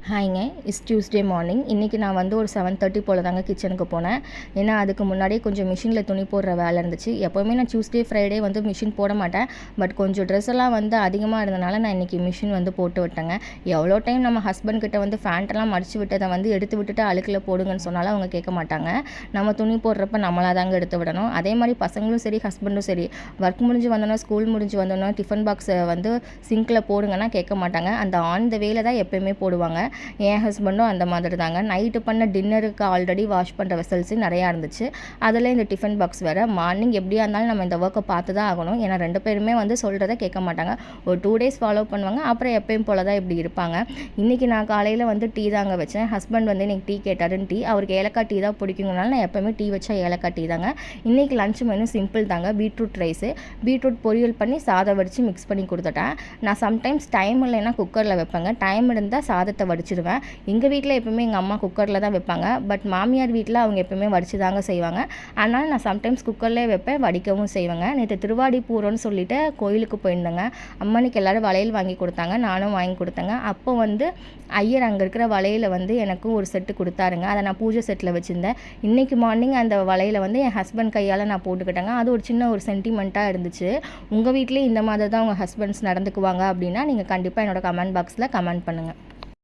ஹாய்ங்க. Tuesday morning. இன்றைக்கி நான் வந்து ஒரு 7:30 போல் தாங்க கிச்சனுக்கு போனேன். ஏன்னா அதுக்கு முன்னாடியே கொஞ்சம் மிஷினில் துணி போடுற வேலை இருந்துச்சு. எப்போவுமே நான் டியூஸ்டே ஃப்ரைடே வந்து மிஷின் போட மாட்டேன். பட் கொஞ்சம் ட்ரெஸ் எல்லாம் வந்து அதிகமாக இருந்தனால நான் இன்றைக்கி மிஷின் வந்து போட்டு விட்டேங்க. எவ்வளோ டைம் நம்ம ஹஸ்பண்ட் கிட்ட வந்து ஃபேண்ட்டெல்லாம் மடித்து விட்டதை வந்து எடுத்து விட்டுட்டு அழுக்கில் போடுங்கன்னு சொன்னாலும் அவங்க கேட்க மாட்டாங்க. நம்ம துணி போடுறப்ப நம்மளாக தாங்க எடுத்து விடணும். அதே மாதிரி பசங்களும் சரி ஹஸ்பண்டும் சரி ஒர்க் முடிஞ்சு வந்தோன்னா ஸ்கூல் முடிஞ்சு வந்தோன்னா டிஃபன் பாக்ஸை வந்து சிங்கில் போடுங்கன்னா கேட்க மாட்டாங்க. அந்த ஆன் த வேல தான் எப்போயுமே போடுவாங்க. என் ஹஸ்பண்டும் அந்த மாதிரி தாங்க. நைட்டு பண்ண டின்னருக்கு ஆல்ரெடி வாஷ் பண்ணுற வெசல்ஸு நிறையா இருந்துச்சு. அதில் இந்த டிஃபன் பாக்ஸ் வேறு. மார்னிங் எப்படியா இருந்தாலும் நம்ம இந்த ஒர்க்கை பார்த்து தான் ஆகணும். ஏன்னா 2 பேருமே வந்து சொல்கிறத கேட்க மாட்டாங்க. ஒரு 2 டேஸ் ஃபாலோ பண்ணுவாங்க. அப்புறம் எப்பயும் போல தான் இப்படி இருப்பாங்க. இன்றைக்கி நான் காலையில் வந்து டீ தாங்க வச்சேன். ஹஸ்பண்ட் வந்து இன்றைக்கி டீ கேட்டாருன்னு டீ. அவருக்கு ஏலக்காய் டீ தான் பிடிக்குங்கனால நான் எப்போயுமே டீ வச்சா ஏலக்காய் டீ தாங்க. இன்றைக்கி லஞ்ச் மெனு சிம்பிள் தாங்க. பீட்ரூட் ரைஸு, பீட்ரூட் பொரியல் பண்ணி சாதம் வடித்து மிக்ஸ் பண்ணி கொடுத்துட்டேன். நான் சம்டைம்ஸ் டைம் இல்லைன்னா குக்கரில் வைப்பேங்க. டைம் இருந்தால் சாதத்தை வடிச்சிடுவேன். எங்கள் வீட்டில் எப்பவுமே எங்கள் அம்மா குக்கரில் தான் வைப்பாங்க. பட் மாமியார் வீட்டில் அவங்க எப்பவுமே வடித்து தாங்க செய்வாங்க. அதனால் நான் சம்டைம்ஸ் குக்கர்லேயே வைப்பேன், வடிக்கவும் செய்வேங்க. நேற்று திருவாடி பூரம்னு சொல்லிட்டு கோயிலுக்கு போயிருந்தேங்க. அம்மனுக்கு எல்லோரும் வளையல் வாங்கி கொடுத்தாங்க, நானும் வாங்கி கொடுத்தேங்க. அப்போ வந்து ஐயர் அங்கே இருக்கிற வளையலை வந்து எனக்கும் ஒரு செட்டு கொடுத்தாருங்க. அதை நான் பூஜை செட்டில் வச்சுருந்தேன். இன்றைக்கி மார்னிங் அந்த வளையலை வந்து என் ஹஸ்பண்ட் கையால் நான் போட்டுக்கிட்டேங்க. அது ஒரு சின்ன ஒரு சென்டிமெண்ட்டாக இருந்துச்சு. உங்கள் வீட்லேயும் இந்த மாதிரி தான் உங்கள் ஹஸ்பண்ட்ஸ் நடந்துக்குவாங்க அப்படின்னா நீங்கள் கண்டிப்பாக என்னோடய கமெண்ட் பாக்ஸில் கமெண்ட் பண்ணுங்கள்.